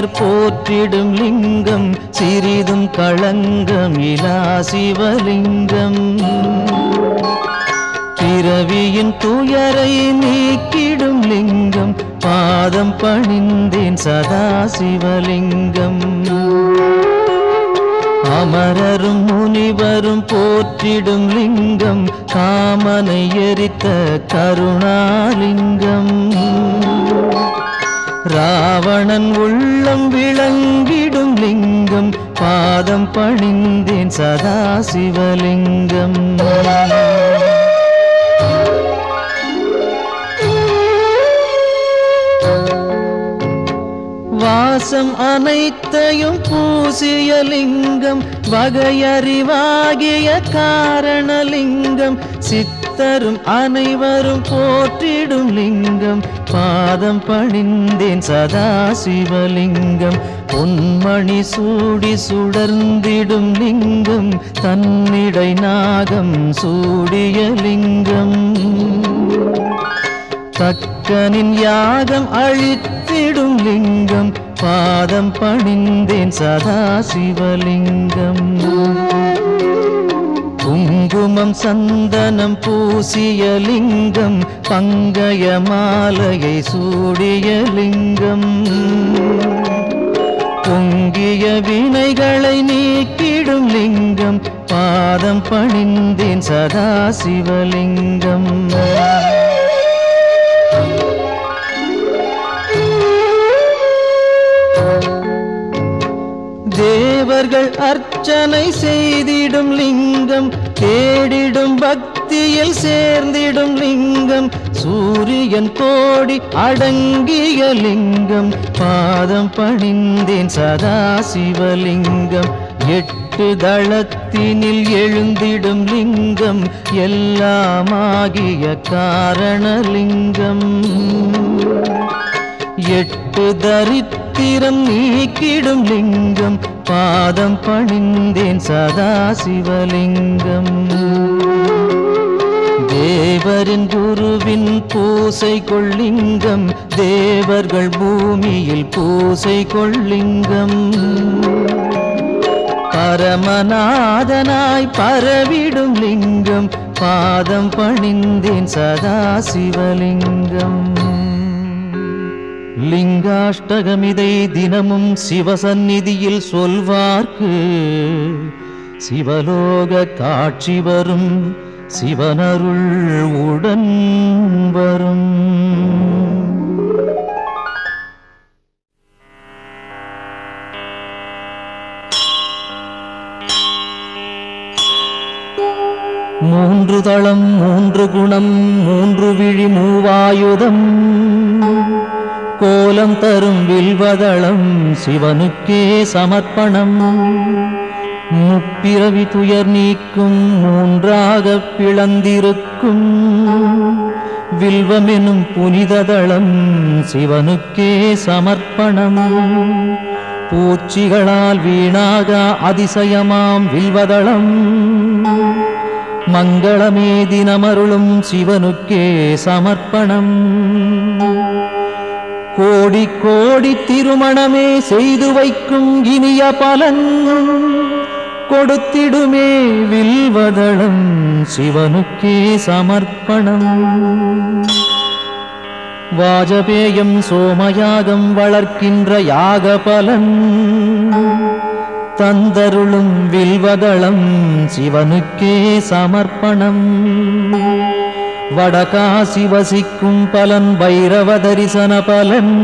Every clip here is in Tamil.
சிறியர் போற்றிடும் லிங்கம் சிறிதும் களங்கமிலா சிவலிங்கம் பிறவியின் துயரை நீக்கிடும் லிங்கம் பாதம் பணிந்தேன் சதா சிவலிங்கம் அமரரும் முனிவரும் போற்றிடும் லிங்கம் காமனை எரித்த கருணாலிங்கம் ராவணன் உள்ளம் விளங்கிடும் லிங்கம் பாதம் பணிந்தேன் சதா சிவலிங்கம் வாசம் அனைத்தையும் பூசிய லிங்கம் வகையறிவாகிய காரணலிங்கம் சித்தரும் அனைவரும் போற்றிடும் லிங்கம் பாதம் பணிந்தேன் சதா சிவலிங்கம் பொன்மணி சூடி சுடர்ந்திடும் லிங்கம் தன்னிடை நாகம் சூடிய லிங்கம் தக்கனின் யாகம் அழித்திடும் லிங்கம் பாதம் பணிந்தேன் சதா சிவலிங்கம் குங்குமம் சந்தனம் பூசிய லிங்கம் பங்கய மாலையை சூடிய லிங்கம் பொங்கிய வினைகளை நீக்கிடும் லிங்கம் பாதம் பணிந்தேன் சதா சிவலிங்கம் தேவர்கள் அர்ச்சனை செய்திடும் லிங்கம் தேடிடும் பக்தியில் சேர்ந்திடும் லிங்கம் சூரியன் கோடி அடங்கிய லிங்கம் பாதம் பணிந்தேன் சதா சிவலிங்கம் எட்டு தளத்தினில் எழுந்திடும் லிங்கம் எல்லாமாகிய காரணலிங்கம் எட்டு தரித்திரம் நீக்கிடும் லிங்கம் பாதம் பணிந்தேன் சதா சிவலிங்கம் தேவரின் குருவின் பூசை கொள்ளிங்கம் தேவர்கள் பூமியில் பூசை கொள்ளிங்கம் பரமநாதனாய் பரவிடும் லிங்கம் பாதம் பணிந்தேன் சதா சிவலிங்கம் லிங்காஷ்டகமிதை தினமும் சிவசந்நிதியில் சொல்வார்க்கு சிவலோக காட்சி வரும் சிவனருள் உடன் வரும் மூன்று தளம் மூன்று குணம் மூன்று விழி மூவாயுதம் கோலம் தரும் வில்வதளம் சிவனுக்கே சமர்ப்பணம் முப்பிறவி துயர் நீக்கும் மூன்றாக பிளந்திருக்கும் வில்வமெனும் புனிததளம் சிவனுக்கே சமர்ப்பணம் பூச்சிகளால் வீணாக அதிசயமாம் வில்வதளம் மங்களமே தினமருளும் சிவனுக்கே சமர்ப்பணம் கோடி கோடி திருமணமே செய்து வைக்கும் இனிய பலன் கொடுத்திடுமே வில்வதளம் சிவனுக்கே சமர்ப்பணம் வாஜபேயம் சோமயாகம் வளர்க்கின்ற யாக பலன் தந்தருளும் வில்வதளம் சிவனுக்கே சமர்ப்பணம் வடகாசி வசிக்கும் பலன் பைரவ தரிசன பலன்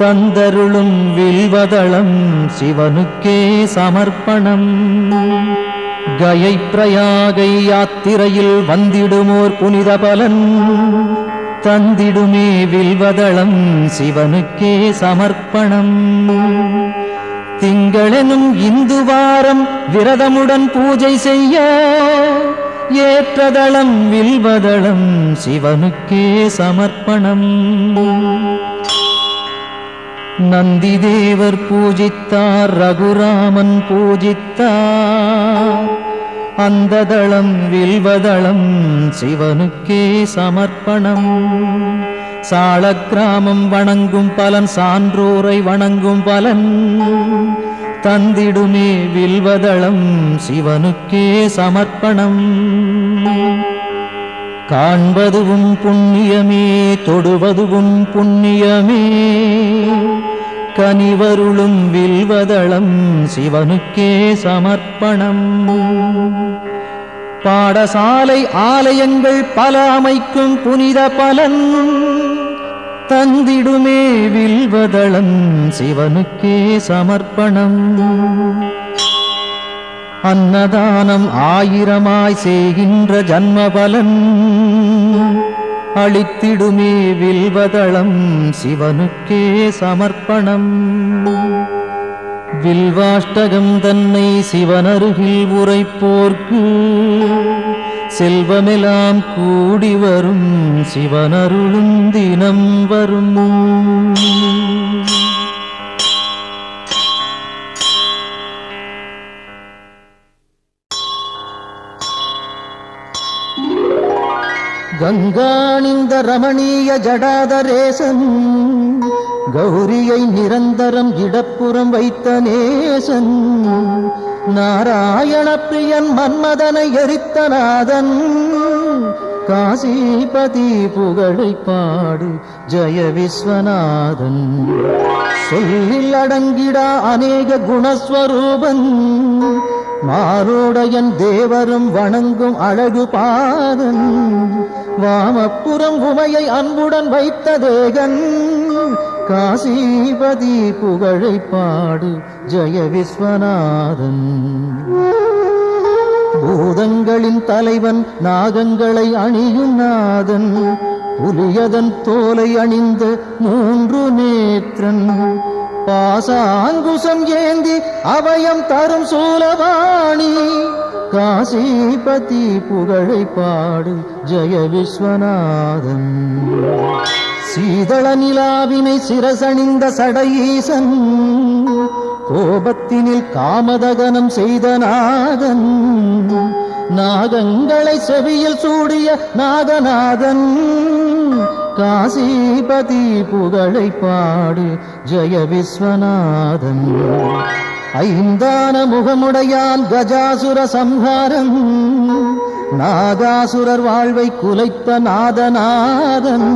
தந்தருளும் வில்வதளம் சிவனுக்கே சமர்ப்பணம் கயை பிரயாகை யாத்திரையில் வந்திடுமோர் புனித பலன் தந்திடுமே வில்வதளம் சிவனுக்கே சமர்ப்பணம் திங்களெனும் இந்து வாரம் விரதமுடன் பூஜை செய்ய ஏற்றதளம் வில்வதளம் சிவனுக்கே சமர்ப்பணம் நந்தி தேவர் பூஜித்தார் ரகுராமன் பூஜித்தார் அந்த தளம் வில்வதளம் சிவனுக்கே சமர்ப்பணம் சாளக்கிராமம் வணங்கும் பலன் சான்றோரை வணங்கும் பலன் தந்திடுமே வில்வதளம் சிவனுக்கே சமர்ப்பணம். காண்பதுவும் புண்ணியமே தொடுவதுவும் புண்ணியமே கனிவருளும் வில்வதளம் சிவனுக்கே சமர்ப்பணம். பாடசாலை ஆலயங்கள் பல அமைக்கும் புனித பலன் தந்திடுமே வில்வதளம் சிவனுக்கே சமர்ப்பணம். அன்னதானம் ஆயிரமாய் செய்கின்ற ஜன்ம பலன் அளித்திடுமே வில்வதளம் சிவனுக்கே சமர்ப்பணம். வில்வாஷ்டகம் தன்னை சிவனருகில் உரைப்போர்க்கு செல்வமெல்லாம் கூடி வரும் சிவனருளும் தினம் வரும். கங்காணிந்த ரமணீய ஜடாதரேசன் கௌரியை நிரந்தரம் இடப்புறம் வைத்த நேசன் நாராயண பிரியன் மன்மதனை எரித்த நாதன் காசிபதி புகழை பாடு ஜெய விஸ்வநாதன். சொல்லில் அடங்கிடா அநேக குணஸ்வரூபன் மாரோடையன் தேவரும் வணங்கும் அழகு பாதன் வாமப்புறம் உமையை அன்புடன் வைத்த தேகன் காசிபதி புகழை பாடு ஜெய விஸ்வநாதன். பூதங்களின் தலைவன் நாகங்களை அணியும் நாதன் புலியதன் தோலை அணிந்த மூன்று நேத்திரன் பாசாங்குசம் ஏந்தி அபயம் தரும் சூலவாணி காசிபதி புகழை பாடு ஜெய விஸ்வநாதன். சீதள நிலாவினை சிரசணிந்த சடையீசன் கோபத்தினில் காமதகனம் செய்த நாதன் நாகங்களை செவியில் சூடிய நாகநாதன் காசிபதி புகழை பாடு ஜெய விஸ்வநாதன். ஐந்தான முகமுடையான் கஜாசுர சம்ஹாரம் நாகாசுரர் வாழ்வை குலைத்த நாதநாதன்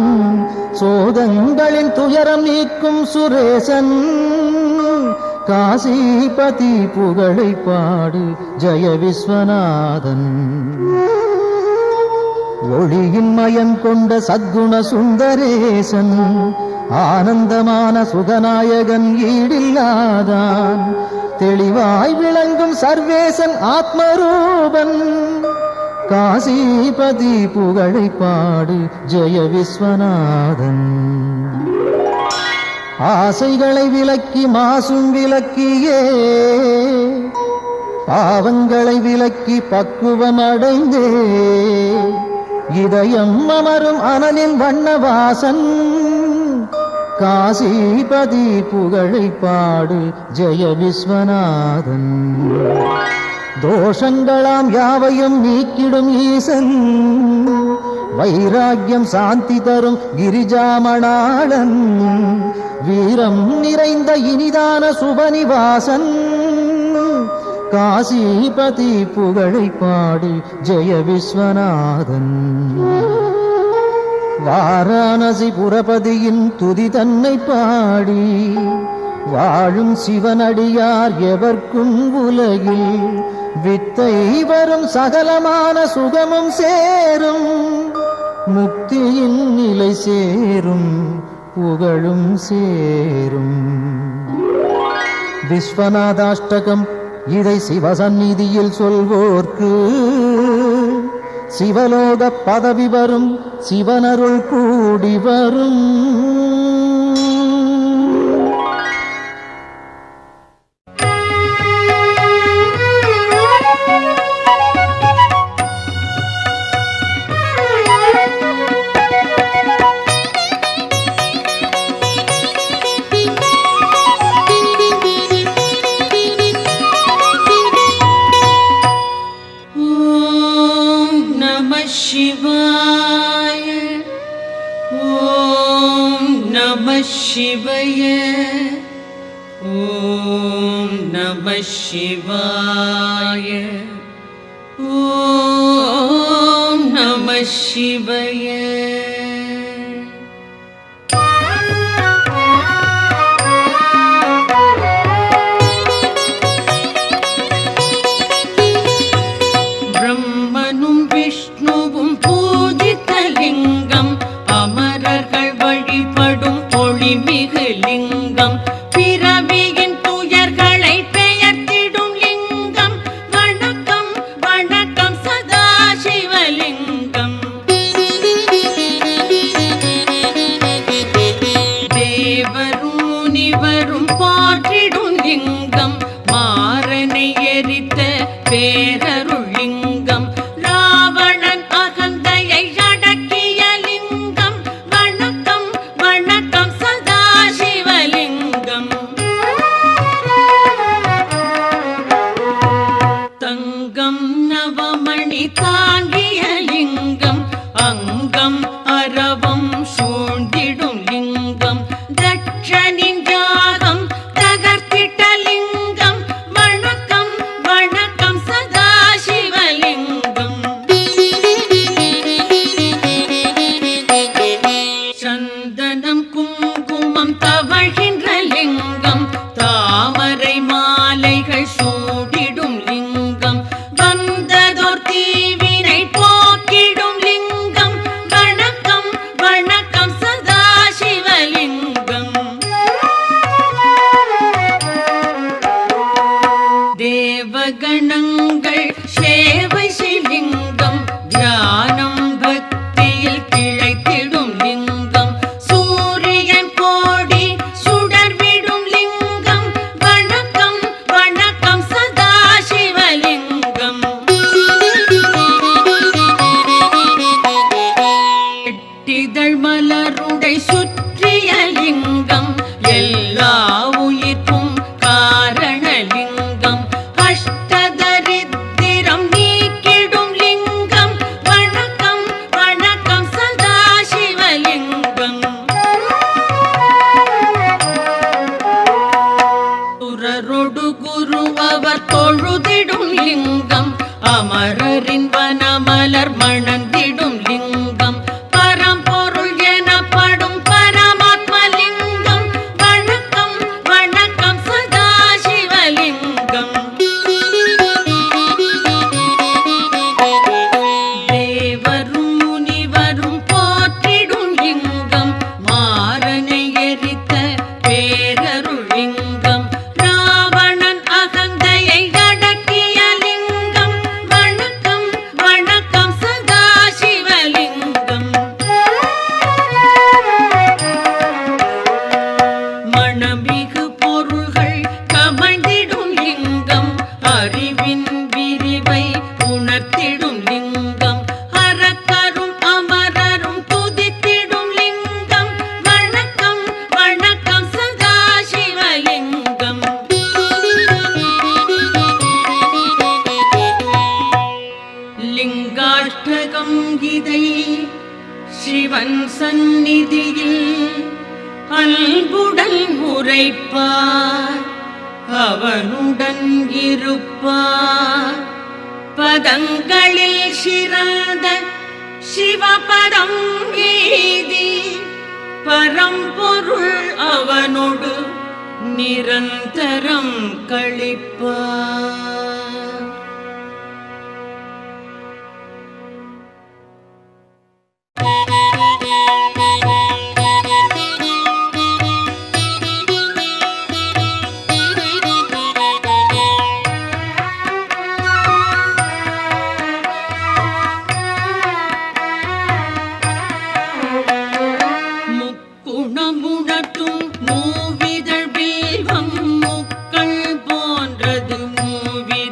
சோதங்களின் துயரம் நீக்கும் சுரேசன் காசிபதி புகழை பாடு ஜெய விஸ்வநாதன். ஒளியின் மயன் கொண்ட சத்குண சுந்தரேசன் ஆனந்தமான சுகநாயகன் ஈடில்லாதான் தெளிவாய் விளங்கும் சர்வேசன் ஆத்மரூபன் காசிபதி புகழை பாடு ஜெய விஸ்வநாதன். ஆசைகளை விலக்கி மாசும் விலக்கியே பாவங்களை விலக்கி பக்குவம் அடைந்தே இதயம் அமரும் அனலின் வண்ணவாசன் காசிபதி புகழை பாடு ஜெய விஸ்வநாதன். தோஷங்களாம் யாவையும் நீக்கிடும் ஈசன் வைராக்கியம் சாந்தி தரும் கிரிஜாமணாளன் வீரம் நிறைந்த இனிதான சுபநிவாசன் காசிபதி புகழை பாடு ஜெய விஸ்வநாதன். வாரணாசி புரபதியின் துதி தன்னை பாடி வாழும் சிவனடியார் எவர்க்கும் உலகில் வித்தை வரும் சகலமான சுகமும் சேரும் முக்தியின் நிலை சேரும் புகழும் சேரும். விஸ்வநாதாஷ்டகம் இதை சிவசந்நிதியில் சொல்வோர்க்கு சிவலோக பதவி வரும் சிவனருள் கூடி வரும். शिवाय ओम சிவய. ஓம் நம சிவாய. ஓம் நம சிவய. பிரம்மனும் விஷ்ணுவும் பூஜித்த லிங்கம், அமரர்கள் வழிபடும் ஒளிமிகு லிங்கம், பிறவியின் துயர்களை பெயர்த்திடும் லிங்கம். வணக்கம் வணக்கம் சதாசிவலிங்கம். தேவரும் முனிவரும் போற்றிடும் லிங்கம், மாறனை எரித்த பேரருள் லிங்கம், ராவணன் அகந்தையை அடக்கிய லிங்கம். வணக்கம் வணக்கம் சதாசிவலிங்கம். தங்கம் நவமணி தாங்கிய லிங்கம், அங்கம் அரவம் சூழ்ந்திடும் லிங்கம், தட்சனின் யாகம் தகர்த்திட்ட லிங்கம். வணக்கம் வணக்கம் சதாசிவலிங்கம். சந்தனம் குங்குமம் தவழ்கின்ற லிங்கம், தாமரை மாலைகள் சூடிடும் லிங்கம், வந்ததோர் தீவினை போக்கிடும் லிங்கம். வணக்கம் வணக்கம் சதாசிவலிங்கம். தேவகணங்கள் சேவை செய்லிங்கம், தியானம் பக்தியில் திளைத்திடும் லிங்கம், சூரியன் கோடி சுடர்விடும் லிங்கம். வணக்கம் வணக்கம் சதாசிவலிங்கம். எட்டிதழ் மலருடை சுற்றிய லிங்கம், எல்லா உயிர்க்கும் காரணலிங்கம், அஷ்டதரித்திரம் நீக்கிடும் லிங்கம். வணக்கம் வணக்கம் சதாசிவலிங்கம். சுரரொடு குரு அவர் தொழுதிடும் லிங்கம், அமரரின் வனமலர் மணந்திடும் லிங்கம், பரம்பொருள் எனப்படும் பரமாத்மலிங்கம். வணக்கம் வணக்கம் சதாசிவலிங்கம். தேவரும் முனிவரும் போற்றிடும் லிங்கம், மாறனை எரித்த பேரருள் லிங்கம், ராவணன் அகந்தையை அடக்கிய லிங்கம். வணக்கம் வணக்கம் சதாசிவலிங்கம். மணமிகு பொருள்கள் கமழ்ந்திடும் லிங்கம், அறிவின் விரிவை உணர்த்திடும் லிங்கம், அரக்கரும் அமரரும் துதித்திடும் லிங்கம். வணக்கம் வணக்கம் சதாசிவலிங்கம். லிங்காஷ்டகம் இதை சிவன் சந்நிதியில் அன்புடன் உரைப்பார், அவனுடன் இருப்பார். பதங்களில் சிறந்த சிவபதம் எய்தி, பரம்பொருள் அவனோடு நிரந்தரம் கழிப்பார். முக்குணமுணர்த்தும் மூவிதழ் பில்வம், முக்கள் போன்றது மூவி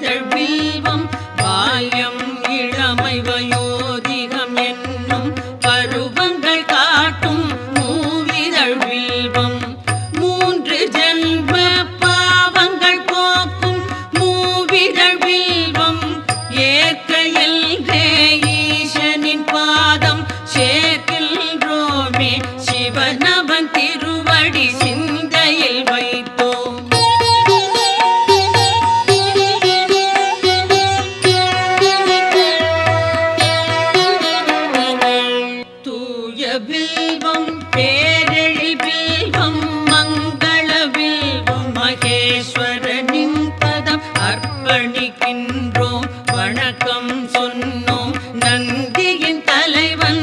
வணக்கம் சொன்னோம். நந்தியின் தலைவன்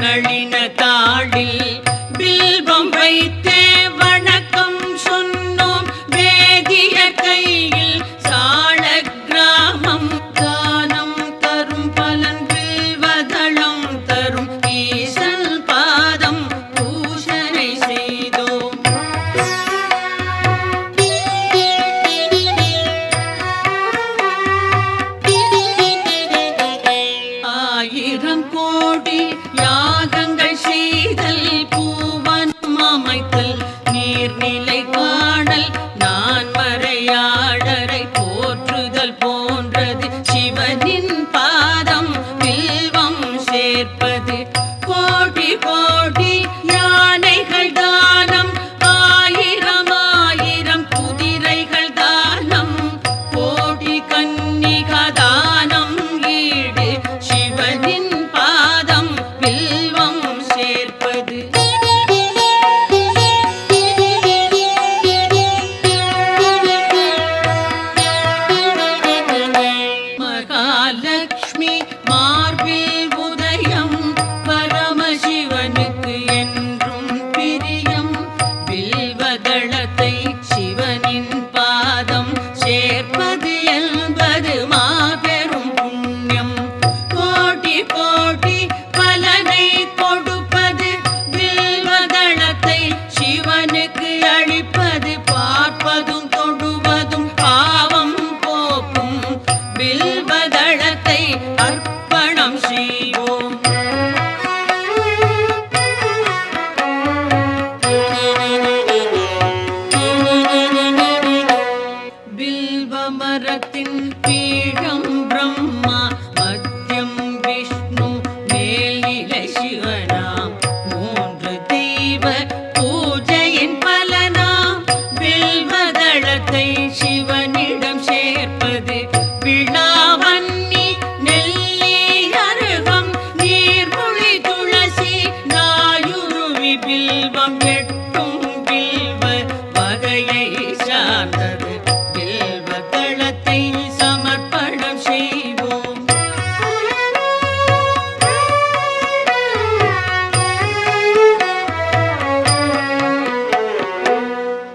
நளின தாளில் பில்வம் வைத்தே வணக்கம் சொன்னோம். வேதிய கையில் சால கிராமம் தானம் தரும் பலன் வில்வதளம் தரும் ஈசன் பாதம் பூஷனை செய்தோம். ஆயிரம் கோடி யாகங்கள் செய்தல் பூவனம் அமைத்தல் நீர்நிலை காணல் நான் மறையாடரை போற்றுதல் போன்றது சிவனின் பாதம் வில்வம் சேர்ப்பது. கோடி கோடி யானைகள் தானம் ஆயிரம் ஆயிரம் குதிரைகள் தானம் கோடி கன்னிகா தானம் ஈடு சிவனின் பாதம் வில்வம் சேர்ப்பது. மகாலட்சுமி மார்பில் உதயம் பரமசிவனுக்கு என்றும் பிரியம். வில்வதளத்தை சிவனின் பாதம் சேர்ப்பது என்பது மாபெரும் புண்ணியம். கோடி கோடி பலனை கொடுப்பது வில்வதளத்தை சிவனுக்கு அளிப்பது. பார்ப்பதும் தொடுவதும் பாவம் போக்கும் வில்வதளத்தை அர்ப்பணம் செய்வோம். வில்வ மரத்தின் பீடம் பிரம்மா மத்தியம் விஷ்ணு மேல்நிலை சிவனாம். மூன்று தெய்வ பூஜையின் பலனாம் வில்வதளத்தை சிவனிடம் சேர்ப்பது. விழாவன்னி நெல்லி அருகம் நீர்மொழி துளசி நாயுருவி பில்வம் எட்டும் பில்வ வகையை சார்ந்தது. வில்வதளத்தை சமர்ப்பணம் செய்வோம்.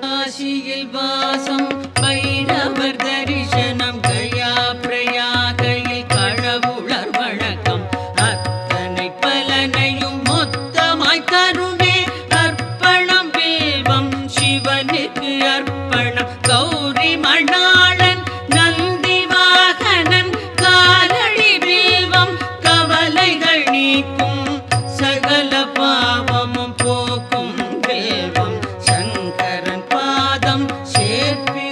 காசியில் வாசம் பைரவர் தரிசனம் கயா பிரயாகையில் கடவுளர் வணக்கம். அத்தனை பலனையும் மொத்தமாய் தருமே அர்ப்பணம் வில்வம் சிவனுக்கு அர்ப்பணம். கௌரி மணாளன் நந்தி வாகனன் காலடி வில்வம் கவலைகள் நீக்கும் சகல பாவமும் போக்கும் வில்வம் சங்கரன் பாதம் சேர்ப்பிக்கின்றோம்.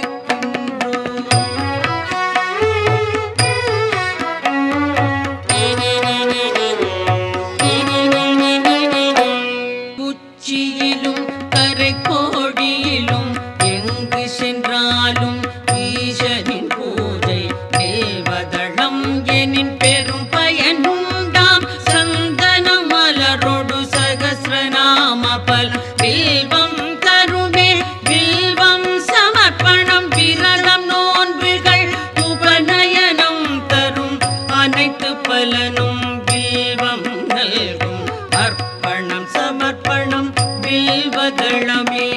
உச்சியிலும் கரை கோடியிலும் எங்கு சென்றாலும் ஈசனின் பூஜை வில்வதளம் எனின் பெரும் பயனுண்டாம். சந்தனம் மலரோடு சகஸ்ரநாம பல வில்வம் தருமே. வில்வம் சமர்ப்பணம் விரதம் நோன்புகள் உபநயனம் தரும் அனைத்து பலனும் வில்வம் நல்கும். அர்ப்பணம் சமர்ப்பணம் வில்வதளமே.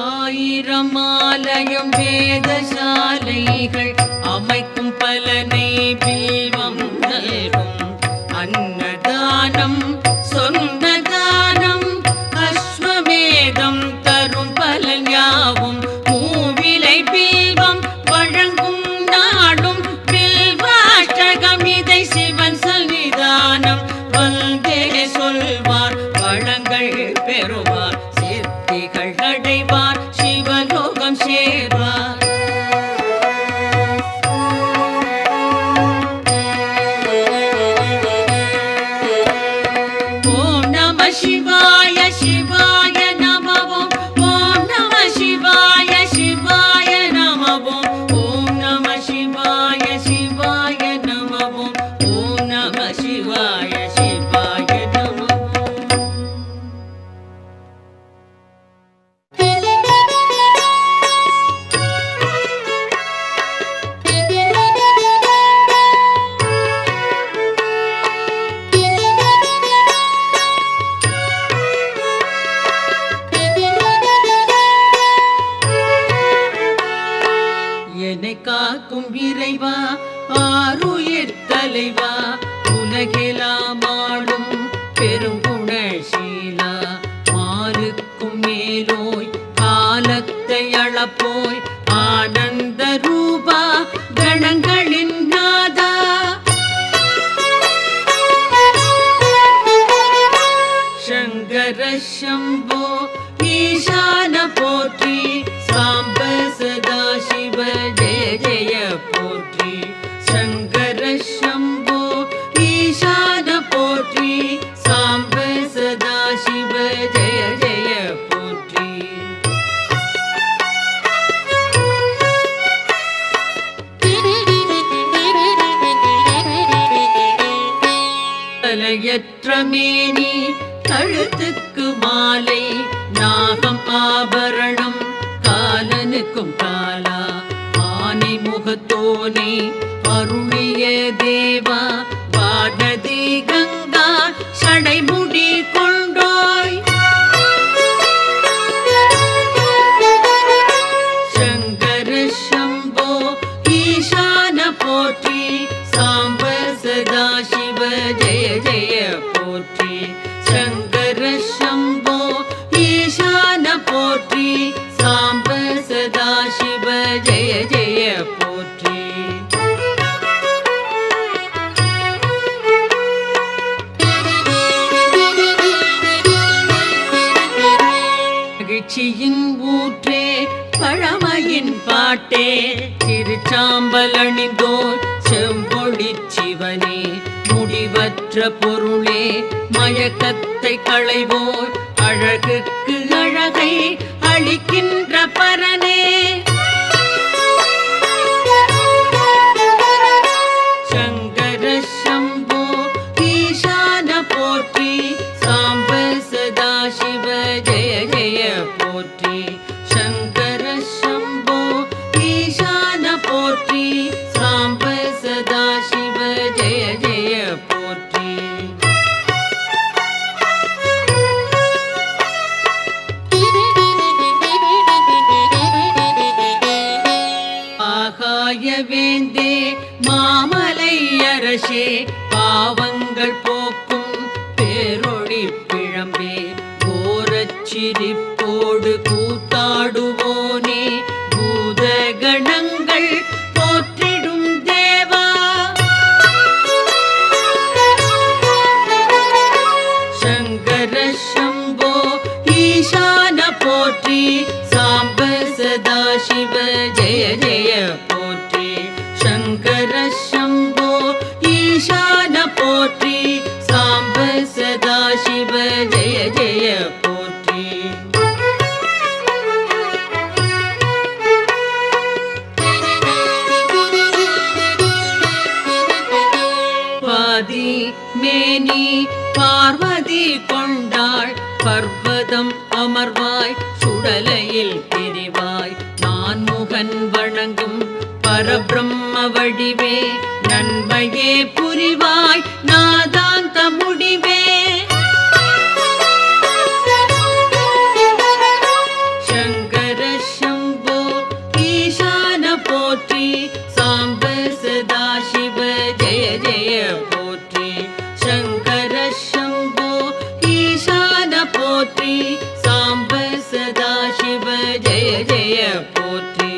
ஆயிரம் ஆலயம் வேதசாலைகள் அமைக்கும் பலனை வில்வம் நல்கும். அன்னதானம் சொந்த தானம் அஸ்வமேதம் தரும் பலன் யாவும் மூவிலை வில்வம் வழங்கும் நாடும். வில்வாஷ்டகம் இதை சிவன் சன்னிதானம் வந்தே சொல்வார் வளங்கள் பெறுவார் சித்திகள் அடைவார் சிவலோகம் சேர்வார். ஓம் நம சிவாய சிவாய நம ஓம். ஓம் நம சிவாய சிவாய நம ஓம். ஓம் நம சிவாய சிவாய நம ஓம். ஓம் நம சிவாய சிவாய நம ஓம். காக்கும் இறைவா ஆருயிர் தலைவா உலகெல்லாம் ஆளும் பெருங்குணசீலா மாலுக்கும் மேலோய் காலத்தை அளப்போய் ஆனந்த ரூபா கணங்களின் நாதா சங்கர சம்போ ஈசான போற்றி சாம்ப சதா சிவ ஜெய ஜெய போற்றி சங்கர சம்போ ஈசான போற்றி சாம்ப சதா சிவ ஜெய ஜெய போற்றி தலையற்ற மேனி கழுத்துக்கு மாலை நாகம் ஆபரணம் காலனுக்கும் காலா ஆனை முகத்தோனே அருளிய தேவா வானதி கங்கா சடைமுடி கொண்டோய் சங்கர சம்போ ஈசான போற்றி சாம்ப சதா சிவ ஜெய ஜெய போற்றி சங்கர சம்போ ஈசான போற்றி சாம்ப சதா சிவ ஜெய ஜெய போற்றி மகிழ்ச்சியின் ஊற்றே பழமையின் பாட்டே திருச்சாம்பல் அணிந்தோர் செம்பொழி சிவனே முடிவற்ற பொருளே மயக்கத்தை களைவோர் அழகுக்கு அழகை அளிக்கின்ற பரனே சங்கர சம்போ ஈசான போற்றி சாம்ப சதா சிவ ஜெய ஜெய போற்றி சங்கர சம்போ ஈசான போற்றி சாம்ப சதா சிவ ஜெய ஜெய போற்றி ஆகாய வேந்தே மாமலை அரசே பாவங்கள் போக்கும் பேரொளி பிழம்பே கோரச்சிரிப்போடு கூத்தாடுவோனே பூத கணங்கள் போற்றிடும் தேவா சங்கர சம்போ ஈசான போற்றி சாம்ப சதா சிவ ஜெய ஜெய போற்றி சங்கர சம்போ ஈசான போற்றி சாம்ப சதா சிவ ஜெய ஜெய போற்றி பாதி மேனி பார்வதி கொண்டாள் பர்வதம் அமர்வாய் சுடலையில் பிரிவாய் நான் முகன் வணங்கும் பரபிரம்ம வடிவே நன்மையே புரிவாய் நாதாந்த முடிவே சங்கர சம்போ ஈசான போற்றி சாம்ப சதா சிவ ஜெய ஜெய போற்றி சங்கர சம்போ ஈசான போற்றி சாம்ப சதா சிவ ஜெய ஜெய போற்றி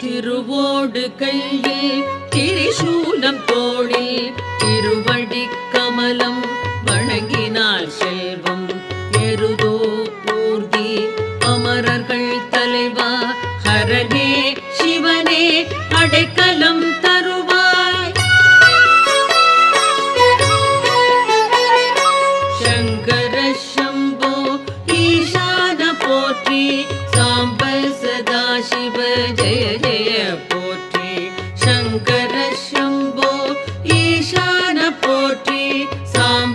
திருவோடு கையில் திரிசூலம் தோளில் திருவடி கமலம் வணங்கினால் செல்வம் எருதோ ஊர்தி அமரர்கள் தலைவா ஹரனே சிவனே அடைக்கலம் தருவாய் சங்கர சம்போ ஈசான போற்றி சாம்ப சதா சிவ ஜெய ஜெய போற்றி சங்கர சம்போ ஈசான போற்றி சாம்ப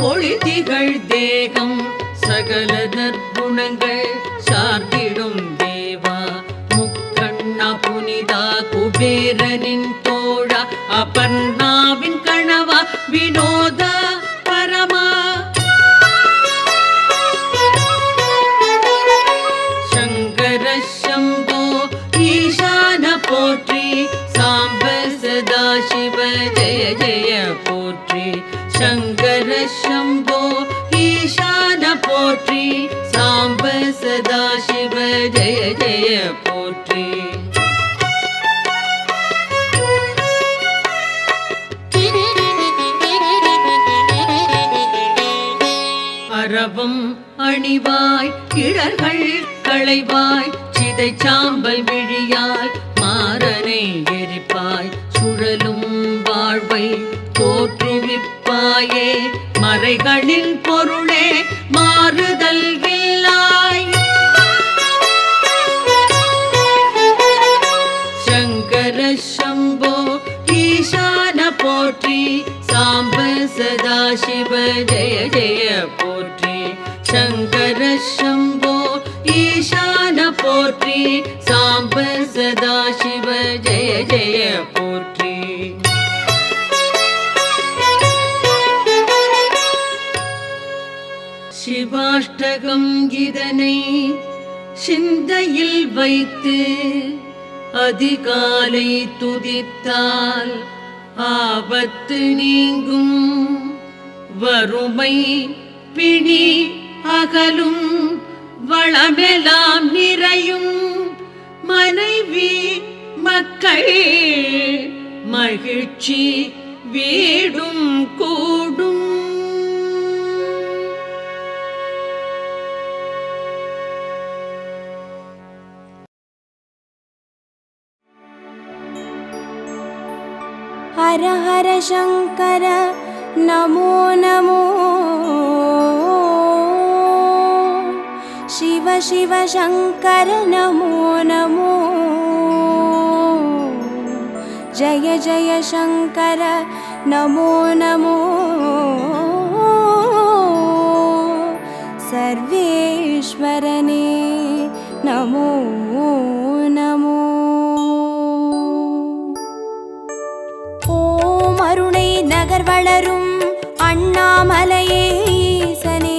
ஒளி திகழ் தேகம் சகல நற்குணங்கள் சார்ந்திடும் தேவா முக்கண்ணா புனிதா குபேரனின் தோழா அபர்ணாவின் கணவா வினோத பரமா சங்கர சம்போ ஈசான போற்றி சாம்ப சதா சிவ ஜெய ஜெய போற்றி சங்கர சம்போ ஈசான போற்றி சாம்ப சதா சிவ ஜெய ஜெய போற்றி அரவம் அணிவாய் கிழர்கள் களைவாய் சிதை சாம்பல் விழியாய் மாறனை எரிப்பாய் சுழலும் வாழ்வை தோற்றுவிப்பாயே மறைகளின் பொருளே மாறுதல் இல்லாய் சங்கர சம்போ ஈசான போற்றி சாம்ப சதா சிவ ஜெய ஜெய போற்றி சங்கர சம்போ ஈசான போற்றி சாம்ப சதா சிவ ஜெய ஜெய போற்றி சிவாஷ்டகம் இதனை சிந்தையில் வைத்து அதிகாலை துதித்தால் ஆபத்து நீங்கும் வறுமை பிணி அகலும் வளமெல்லாம் நிறையும் மனைவி மக்கள் மகிழ்ச்சி வீடும் கூடும் हर हर शंकर नमो नमो शिव शिव शंकर नमो नमो जय जय शंकर नमो नमो सर्वेश्वरने नमो नमो அருணை நகர் வளரும் அண்ணாமலையே ஈசனே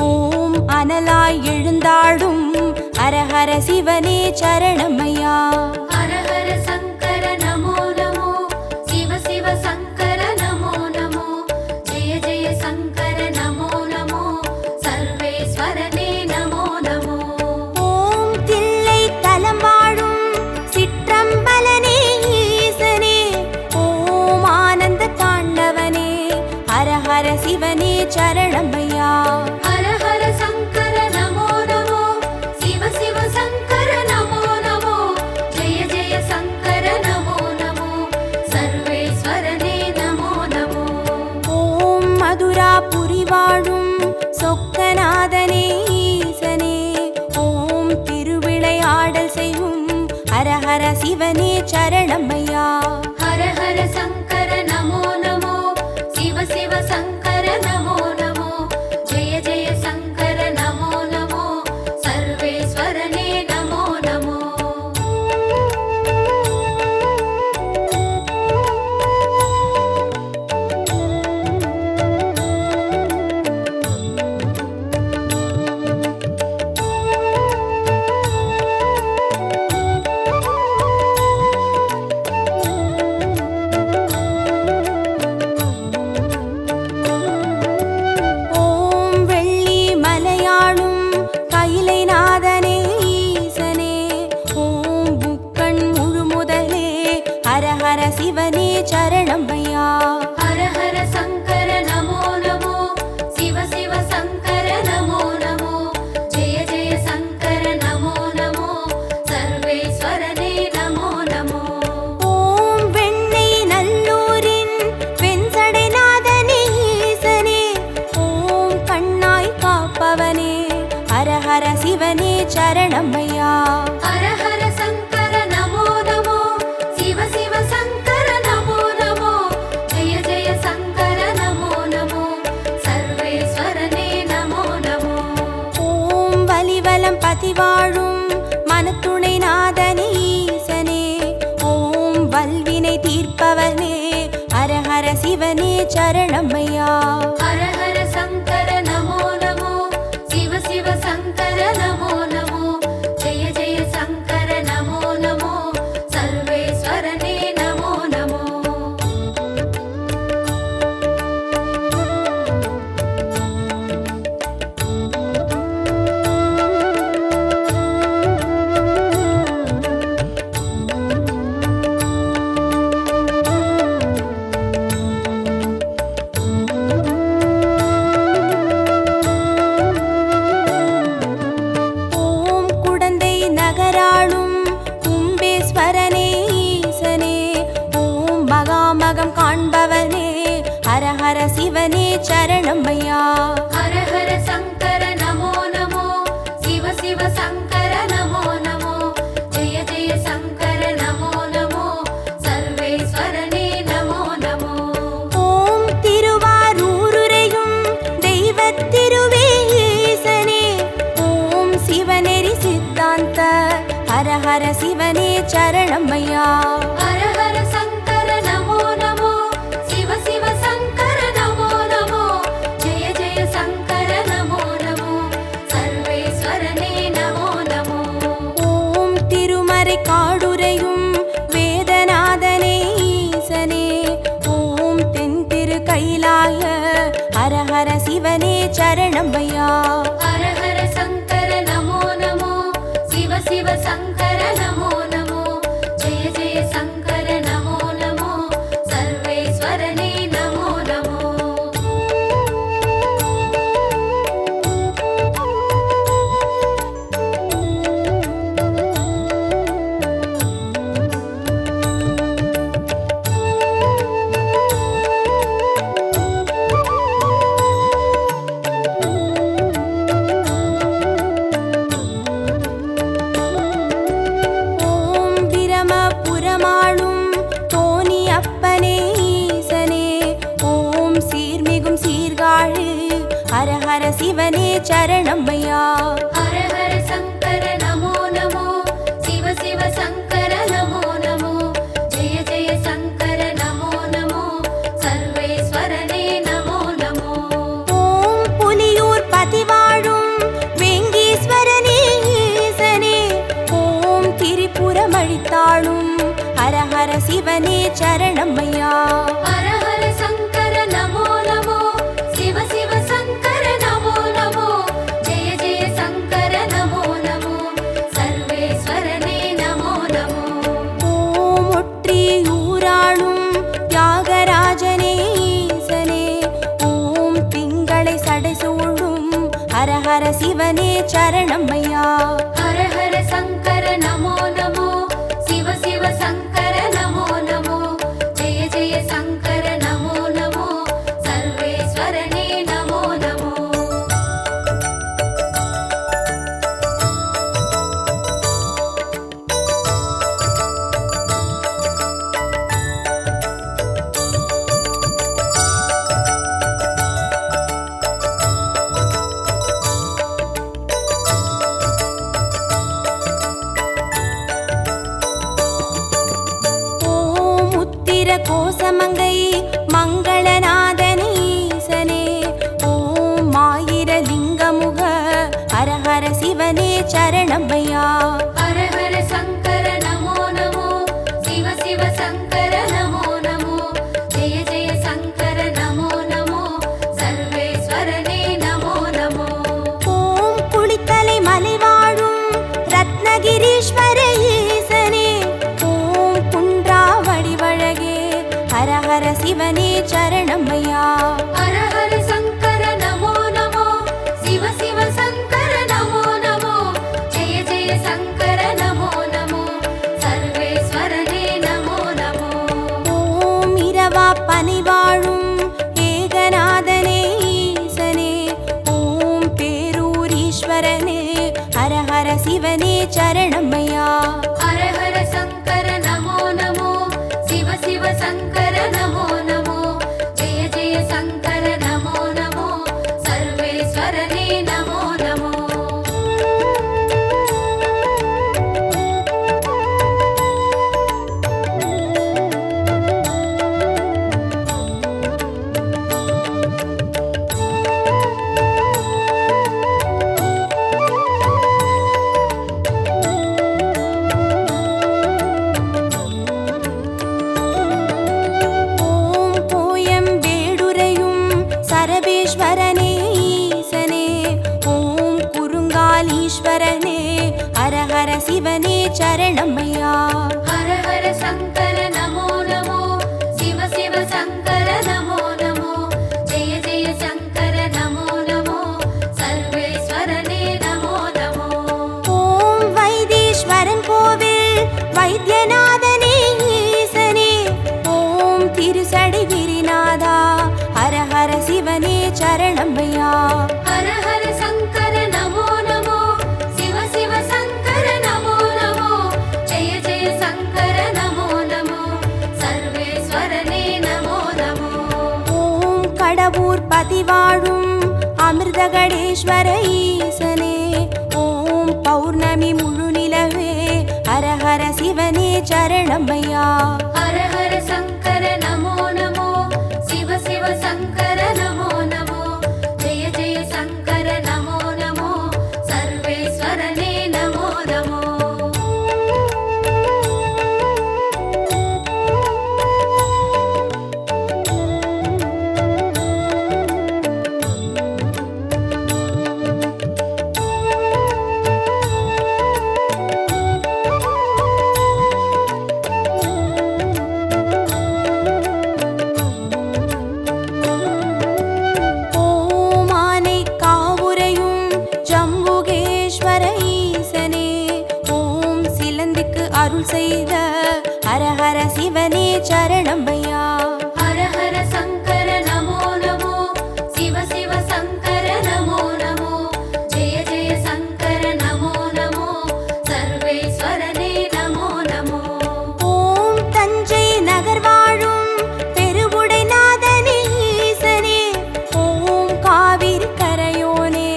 ஓம் அனலாய் எழுந்தாடும் ஹரஹர சிவனே சரணமையா ஹரஹர சங்கர நமோ நமோ சிவ சிவ சங்கர நமோ நமோ ஜெய ஜெய சங்கர நமோ நமோ சர்வேஸ்வரனே நமோ நமோ ஓம் தில்லை தலம் வாழும் சிற்றம்பலனே ஈசனே ஓம் ஆனந்த தாண்டவனே ஹரஹர சிவனே சரணமையா ஹரஹர சங்கர நமோ நமோ சிவ சிவ சங்கர நமோ நமோ ஜெய ஜெய சங்கர நமோ நமோ சர்வேஸ்வரனே நமோ நமோ ஓம் மதுராபுரி வாழும் சொக்கநாதனே ஈசனே ஓம் திருவிளையாடல் செய்யும் ஹரஹர சிவனே சரணமையா ஹரஹர சங்கர நமோ நமோ சிவ சிவ சங்கர நமோ நமோ ஜெய ஜெய சங்கர நமோ நமோ சர்வேஸ்வரனே நமோ நமோ ஓம் வெள்ளி மலையாளும் கைலை நாதனே ஈசனே ஓம் புக்கண் முழுமுதலே ஹரஹர சிவனே சரணமையா ஹரஹர சங்கர நமோ நமோ சிவ சிவ சங்கர நமோ நமோ ஜெய ஜெய சங்கர நமோ நமோ சர்வேஸ்வரனே நமோ நமோ ஓம் வெண்ணை நல்லூரின் வெண்சடைநாதனே ஈசனே ஓம் கண்ணாய் காப்பவனே ஹரஹர சிவனே சரணமையா ஹரஹர சங்கர நமோ நமோ சிவ சிவ சங்கர நமோ நமோ ஜெய ஜெய சங்கர நமோ நமோ சிவனே சரணமையா. ஹர ஹர சங்கர நமோ நமோ, சிவ சிவ சங்கர நமோ நமோ, ஜெய ஜெய சங்கர நமோ நமோ, சர்வேஸ்வரனே நமோ நமோ. ஓம் குடந்தை நகராளும் கும்பேஸ்வரனே ஈசனே, ஓம் மகாமகம் காண்பவனே, ஹர ஹர சிவனே சரணமையா. ஹர ஹர சங்கர நமோ நமோ, சிவ சிவ சங்கர நமோ நமோ, ஜெய ஜெய சங்கர நமோ நமோ, சர்வேஸ்வரனே நமோ நமோ. ஓம் திருவாரூருரையும் தெய்வத் திருவே ஈசனே, ஓம் சிவநெறி சித்தாந்த, ஹர ஹர சிவனே சரணமையா. ஹர ஹர சங்கர நமோ நமோ, சிவ சிவ சங்கர நமோ நமோ, ஜெய ஜெய சங்கர நமோ நமோ, சர்வேஸ்வரனே நமோ நமோ. ஓம் திருமறை காடுரையும் வேதநாதனே ஈசனே, ஓம் தென் திரு கைலாய, ஹர ஹர சிவனே சரணமையா. ஹர ஹர சங்கர நமோ நமோ, சிவ சிவ சங்கர நமோ நமோ, ஜெய ஜெய சங்கர நமோ நமோ, சர்வேஸ்வரனே நமோ நமோ. ஓம் பிரமபுரமாளும் தோணி அப்பனே ஈசனே, ஓம் சீர்மிகும் சீர்காழி, ஹர ஹர சிவனே சரணமையா. ஹர ஹர சங்கர நமோ நமோ, சிவ சிவ சங்கர நமோ நமோ, ஜெய ஜெய சங்கர நமோ நமோ, சர்வேஸ்வரனே நமோ நமோ. ஓம் புலியூர் பதிவாழும் வேங்கீஸ்வரனே ஈசனே, ஓம் திரிபுரமழித்தாளும், ஹர ஹர சிவனே சரணமையா. ஹர ஹர சங்கர நமோ நமோ, சிவ சிவ சங்கர நமோ நமோ, ஜெய ஜெய சங்கர நமோ நமோ, சர்வேஸ்வரனே நமோ நமோ. ஓம் ஒற்றியூராளும் தியாகராஜனே ஈசனே, ஓம் திங்களை சடைசூழும், ஹர ஹர சிவனே சரணமையா. ஹர ஹர சங்கர நமோ நமோ, சிவ சிவ சங்கர நமோ நமோ, ஜெய ஜெய சங்கர நமோ நமோ, சர்வேஸ்வரனே நமோ நமோ. ஓம் உத்திர கோசமங்கை மங்களநாதனே ஈசனே, ஓம் ஆயிர லிங்கமுக, ஹர ஹர சிவனே சரணமையா. ஹர ஹர சங்கர நமோ நமோ, சிவ சிவ சங்கர நமோ நமோ, ஜெய ஜெய சங்கர நமோ நமோ, சர்வேஸ்வரனே நமோ நமோ. ஓம் குளித்தலை மலைவாழும் ரத்னகிரீஸ்வர ஈசனே, ஓம் குன்றாவடி வழகே, ஹர ஹர சிவனே சரணமையா. ஹர ஹர சங்கர நமோ நமோ, சிவ சிவ சங்கர நமோ நமோ, ஜெய ஜெய சங்கர நமோ நமோ, சர்வேஸ்வரனே நமோ நமோ. ஓம் இரவா பனிவாழும் ஏகநாதனே ஈசனே, ஓம் பேரூரீஸ்வரனே, ஹர ஹர சிவனே சரணமையா. ஹர ஹர சங்கர நமோ நமோ, சிவ சிவ சங்கர நமோ நமோ, ஜெய ஜெய சங்கர நமோ நமோ, சர்வேஸ்வரனே நமோ நமோ. சரணமையா. ஹர ஹர சங்கர நமோ நமோ, சிவ சிவ சங்கர நமோ நமோ, ஜெய ஜெய சங்கர நமோ நமோ, சர்வேஸ்வரனே நமோ நமோ. ஓம் வைத்தீஸ்வரன் கோவில் வைத்தியநாதனே ஈசனே, ஓம் திருசடை விரிநாதா, ஹர ஹர சிவனே சரணமையா. ஹர ஹர சங்கர நமோ நமோ, சிவ சிவ சங்கர நமோ நமோ, ஜெய ஜெய சங்கர நமோ நமோ, சர்வேஸ்வரனே நமோ நமோ. ஓம் கடவுர் பதிவாழும் அமிர்தகடேஸ்வர ஈசனே, ஓம் பௌர்ணமி முழு நிலவே, ஹர ஹர சிவனே சரணமையா. ஹர ஹர சங்கர நமோ நமோ, சிவ சிவ சங்கர நமோ நமோ, ஜெய ஜெய சங்கர நமோ நமோ, சர்வேஸ்வரனே நமோ நமோ. ஓம் ஆனை காவுரையும் ஜம்புகேஸ்வர ஈசனே, ஓம் சிலந்திக்கு அருள் செய்த ஹர ஹர சிவனே சரணமையா. ஹர ஹர சங்கர நமோ நமோ, சிவ சிவ சங்கர நமோ நமோ, ஜெய ஜெய சங்கர நமோ நமோ, சர்வேஸ்வரனே நமோ நமோ. ஓம் தஞ்சை நகர் வாழும் பெருவுடைநாதனே ஈசனே, ஓம் காவிரி கரையோனே,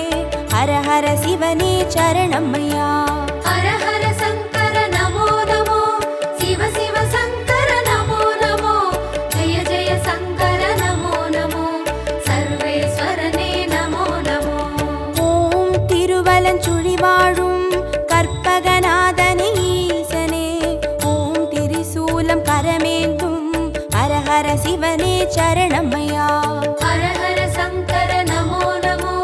ஹர ஹர சிவனே சரணமையா. ஹர ஹர சங்கர நமோ நமோ, சிவ சிவ சங்கர நமோ நமோ, ஜெய ஜெய சங்கர நமோ நமோ, சர்வேஸ்வரனே நமோ நமோ. ஓம் திருவலஞ்சுழி வாழும் கற்பகநாதனே ஈசனே, ஓம் திரிசூலம் கரமேந்தும் ஹர ஹர சிவனே சரணமையா. ஹர ஹர சங்கர நமோ நமோ,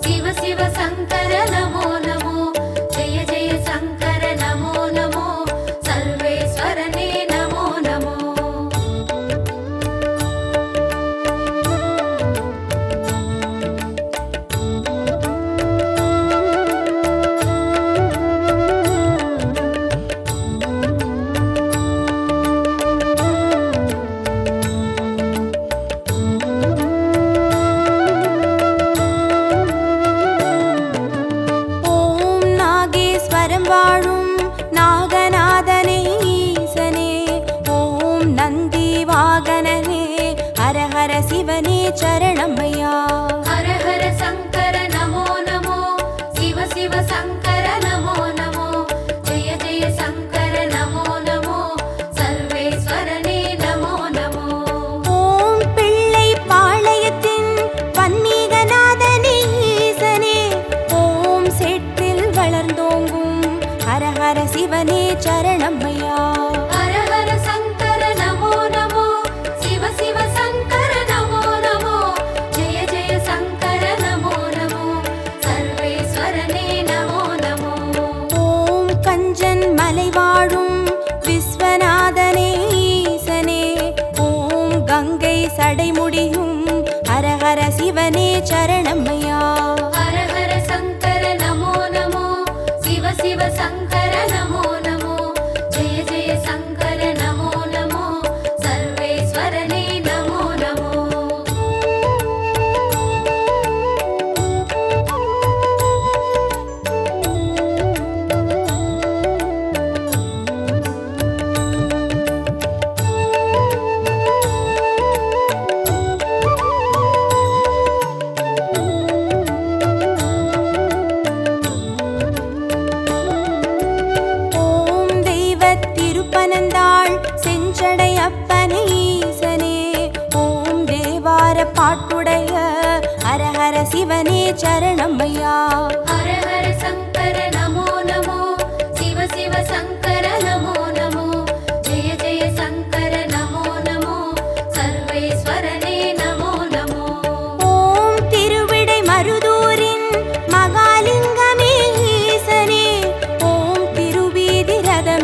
சிவ சிவ சங்கர நமோ நமோ, ஜெய ஜெய சங்கர நமோ நமோ, சர்வேஸ்வரனே நமோ நமோ. ஓம் நாகேஸ்வரம் வாழும் நாகநாதனே ஈசனே, ஓம் நந்தி வாகனனே, ஹர ஹர சிவனே சரணமையா. ஹர ஹர சங்கர நமோ நமோ, சிவ சிவ சங்கர நமோ நமோ, ஜெய ஜெய சங்கர நமோ நமோ, சர்வேஸ்வரனே நமோ நமோ. ஓம் பிள்ளை பாளையத்தின் வன்மீகநாதனே ஈசனே, ஓம் செட்டில் வளர்ந்தோங்கும் ஹர ஹர சிவனே சரணமையா. ஹர ஹர சங்கர நமோ நமோ, சிவ சிவ சங்கர நமோ நமோ, ஜெய ஜெய சங்கர நமோ நமோ, சர்வேஸ்வரனே நமோ நமோ. ஓம் கஞ்சன் மலை வாழும் விஸ்வநாதனே ஈசனே, ஓம் கங்கை சடைமுடியும் ஹர ஹர சிவனே சரணமையா. ஹர ஹர சங்கர நமோ நமோ, சிவ சிவ சங்கர நமோ நமோ, ஜெய ஜெய சங்கர நமோ நமோ, சர்வேஸ்வரனே நமோ நமோ. ஓம் தெய்வத் திருப்பனந்தாள் செஞ்சடை அப்பனே ஈசனே, ஓம் தேவார பாட்டுடைய ஹர ஹர சிவனே சரணமையா. ஹர ஹர சங்கர நமோ நமோ, சிவ சிவ சங்கர நமோ நமோ, ஜெய ஜெய சங்கர நமோ நமோ, சர்வேஸ்வரனே நமோ நமோ. ஓம் திருவிடை மருதூரின் மகாலிங்கமே ஈசனே, ஓம் திருவீதி ரத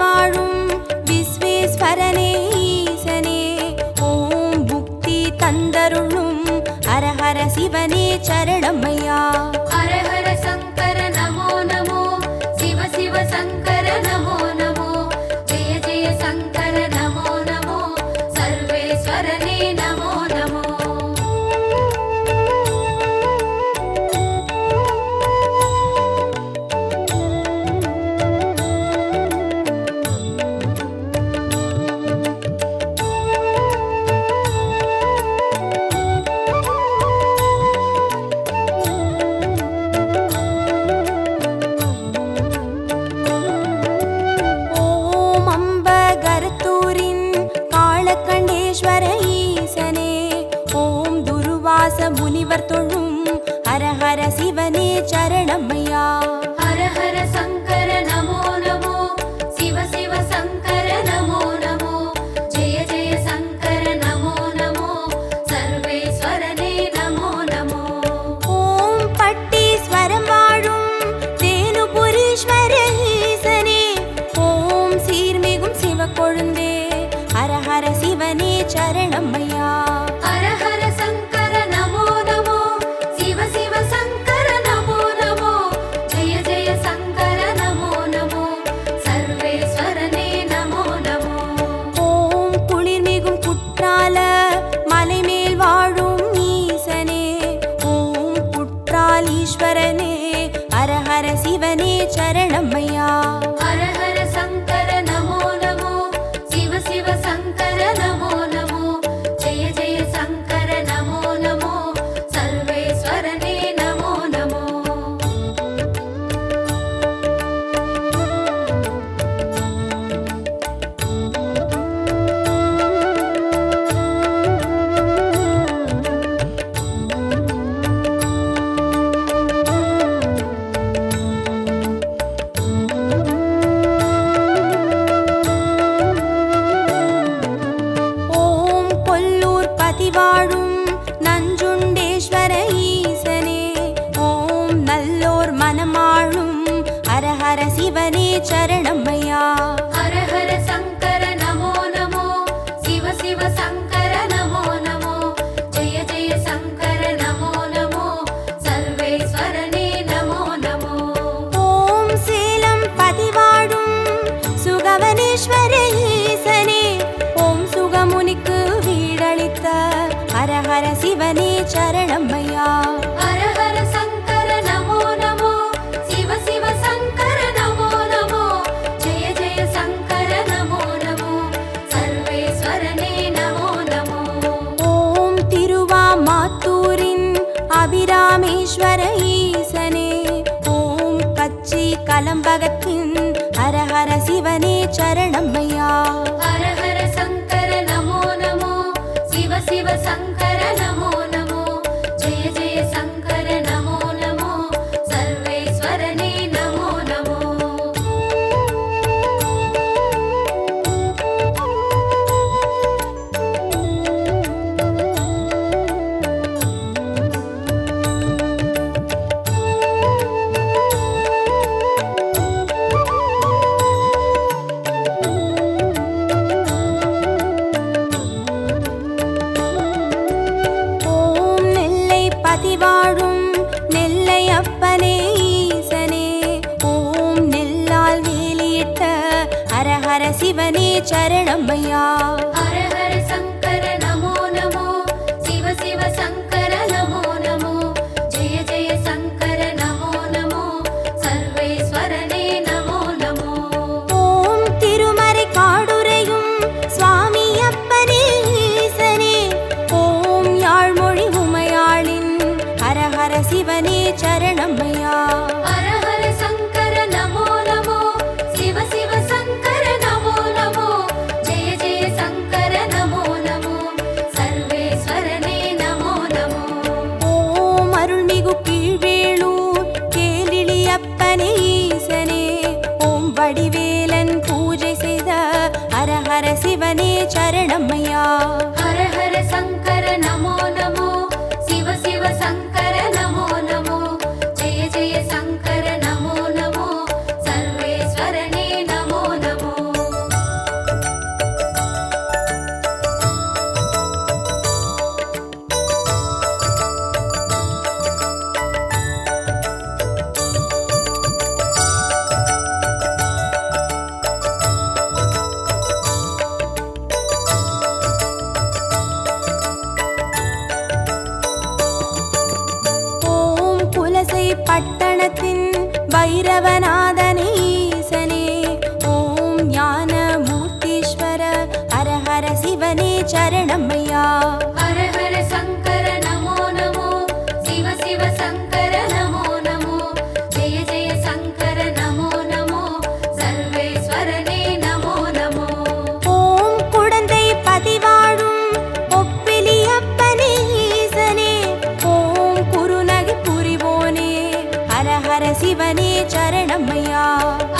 வாழும் விஸ்வேஸ்வரனே ஈசனே ஓம் புக்தி தந்தருளும் ஹரஹர சிவனே சரணமையா. ஹர ஹர சங்கர நமோ நமோ சிவ சிவ சங்கர நமோ நமோ ஜெய ஜெய சங்கர நமோ நமோ சர்வேஸ்வரனே நமோ நமோ. ஓம் அம்பகரத்தூரின் காளகண்டேஸ்வர ஈசனே ஓம் துருவாச முனிவர் தொழும் ஹரஹர சிவனே சரணமையா. ஹர ஹர சங்கர நமோ நமோ சிவ சிவ சங்கர நமோ நமோ ஜெய ஜெய சங்கர நமோ நமோ சர்வேஸ்வரனே நமோ நமோ. ஓம் பட்டீஸ்வரம் வாழும் தேனுபுரீஸ்வர ஈசனே ஓம் சீர்மிகும் சிவக்கொழுந்தே ஹரஹர சிவனே சரணமையா. ஹர ஹர சங்கர நமோ நமோ சிவ சிவ சங்கர நமோ நமோ ஜெய ஜெய சங்கர நமோ நமோ சர்வேஸ்வரனே நமோ நமோ. ஓம் குளிர்மிகும் குற்றால மலைமேல் வாழும் ஈசனே ஓம் குற்றாலீஸ்வரனே ஹரஹர சிவனே சரணமையா. ஹர ஹர சங்கர நமோ நமோ சிவ சிவ சங்கர நமோ நமோ ஜெய ஜெய சங்கர நமோ நமோ சர்வேஸ்வரனே நமோ நமோ. ஓம் கொல்லூர் பதிவாழும் நஞ்சுண்டேஸ்வர ஈசனே ஓம் நல்லோர் மனமாழும் ஹரஹர சிவனே சரணமையா. ஹர ஹர சங்கர நமோ நமோ சிவ சிவ சங்கர நமோ நமோ ஜெய ஜெய சங்கர நமோ நமோ சர்வேஸ்வரனே நமோ நமோ. ஓம் சேலம் பதிவாழும் சுகவனேஸ்வர ஈசனே ஓம் சுகமுனிக்கு வீடளித்த ஹரஹர சிவனே சரணமையா. ஹர ஹர சங்கர நமோ நமோ சிவ சிவ சங்கர நமோ நமோ ஜெய ஜெய சங்கர நமோ நமோ சர்வேஸ்வரனே நமோ நமோ. ஓம் திருவாமாத்தூரின் அபிராமேஸ்வர ஈசனே ஓம் கச்சி கலம்பகத்தின் ஹரஹர சிவனே சரணமையா. ஹர ஹர சங்கர நமோ நமோ சிவ சிவ சங்கர நமோ நமோ ஜெய ஜெய சங்கர நமோ நமோ சர்வேஸ்வரனே நமோ நமோ. ஓம் நெல்லை பதிவாழும் நெல்லை அப்பனே ஈசனே ஓம் நெல்லால் வேலியிட்ட ஹரஹர சிவனே சரணமையா. ஹர ஹர சங்கர நமோ நமோ சிவ சிவ சங்கர நமோ நமோ ஜெய ஜெய சங்கர நமோ நமோ சர்வேஸ்வரனே நமோ நமோ. ஓம் திருமறை காடுரையும் சுவாமி அப்பனே ஈசனே ஓம் யாழ்மொழி உமையாளின் ஹரஹர சிவனே சரணமையா. ஹர ஹர சங்கர நமோ நமோ சிவ சிவ சங்கர நமோ நமோ ஜெய ஜெய சங்கர நமோ நமோ சர்வேஸ்வரனே நமோ நமோ. ஓம் அருள்மிகு கீழ்வேளூர் கேளிலி அப்பனே ஈசனே ஓம் வடிவேலன் பூஜை செய்த ஹரஹர சிவனே சரணமையா. ஹர ஹர சங்கர நமோ நமோ சிவ சிவ சங்கர நமோ நமோ ஜெய ஜெய சங்கர நமோ நமோ சர்வேஸ்வரனே நமோ நமோ. சரணமையா. ஹர ஹர சங்கர நமோ நமோ, சிவ சிவ சங்கர நமோ நமோ, ஜெய ஜெய சங்கர நமோ நமோ, சர்வேஸ்வரனே நமோ நமோ. ஓம் குடந்தை பதிவாழும் ஒப்பிலியப்பனே ஈசனே, ஓம் குருநகை புரிவோனே, ஹர ஹர சிவனே சரணமையா.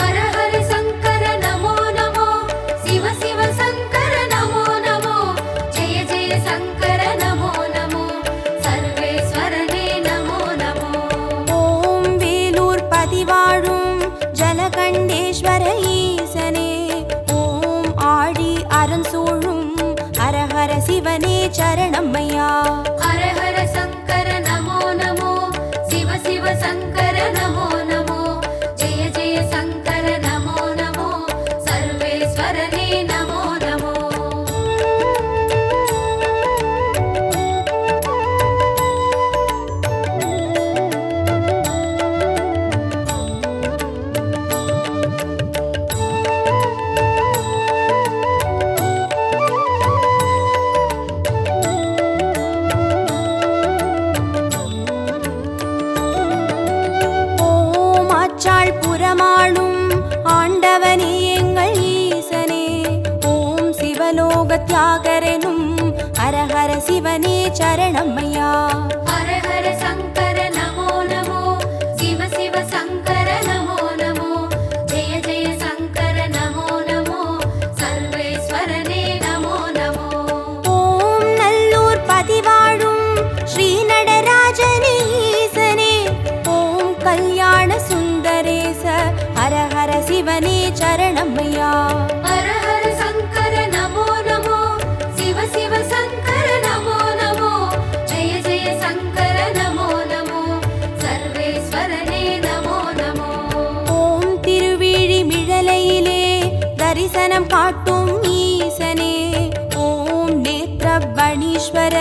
ஹர ஹர சங்கர நமோ நமோ, சிவ சிவ சங்கர நமோ நமோ, ஜெய ஜெய சங்கர நமோ நமோ, சர்வேஸ்வரனே நமோ நமோ. ஓம் வேலூர் பதிவாழும் ஜலகண்டேஸ்வர ஈசனே, ஓம் ஆழி அரண் சூழும் ஹர ஹர சிவனே சரணமையா. ஹர ஹர சங்கர நமோ நமோ, சிவ சிவ சங்கர நமோ நமோ, ஜெய ஜெய சங்கர நமோ நமோ, சர்வேஸ்வரனே நமோ நமோ. ஓம் ஆச்சாள் புறமாளும் ஆண்டவனே எங்கள் ஈசனே, ஓம் சிவலோக தியாகரெனும் ஹர ஹர சிவனே சரணமையா. ஹர ஹர சங்கர நமோ நமோ, சிவ சிவ சங்கர நமோ நமோ, ஜெய ஜெய சங்கர நமோ நமோ, சர்வேஸ்வரனே நமோ நமோ. ஓம் நல்லூர் பதிவாழும் ஸ்ரீ நடராஜனே ஈசனே, ஓம் கல்யாண சுந்தரேச ஹர ஹர சிவனே சரணமையா. ஹர ஹர சங்கர நமோ நமோ, சிவ சிவ சங்கர நமோ நமோ, ஜெய ஜெய சங்கர நமோ நமோ, சர்வேஸ்வரனே நமோ நமோ. ஓம் திருவிழிமிழலையிலே தரிசனம் காட்டும் ஈசனே, ஓம் நேத்ரபணீஸ்வர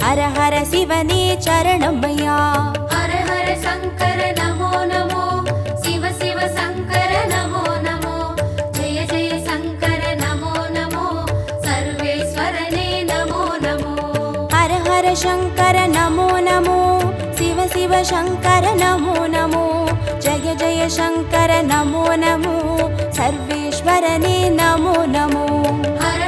ஹர ஹர சிவனே சரணமையா. ஹர ஹர சங்கர நமோ நமோ, சிவ சிவ சங்கர நமோ நமோ, ஜெய ஜெய சங்கர நமோ நமோ, சர்வேஸ்வரனே நமோ நமோ. ஹர ஹர சங்கர நமோ நமோ, சிவ சிவ சங்கர நமோ நமோ, ஜய ஜய சங்கர நமோ நமோ, சர்வேஸ்வரனே நமோ நமோ. ஹர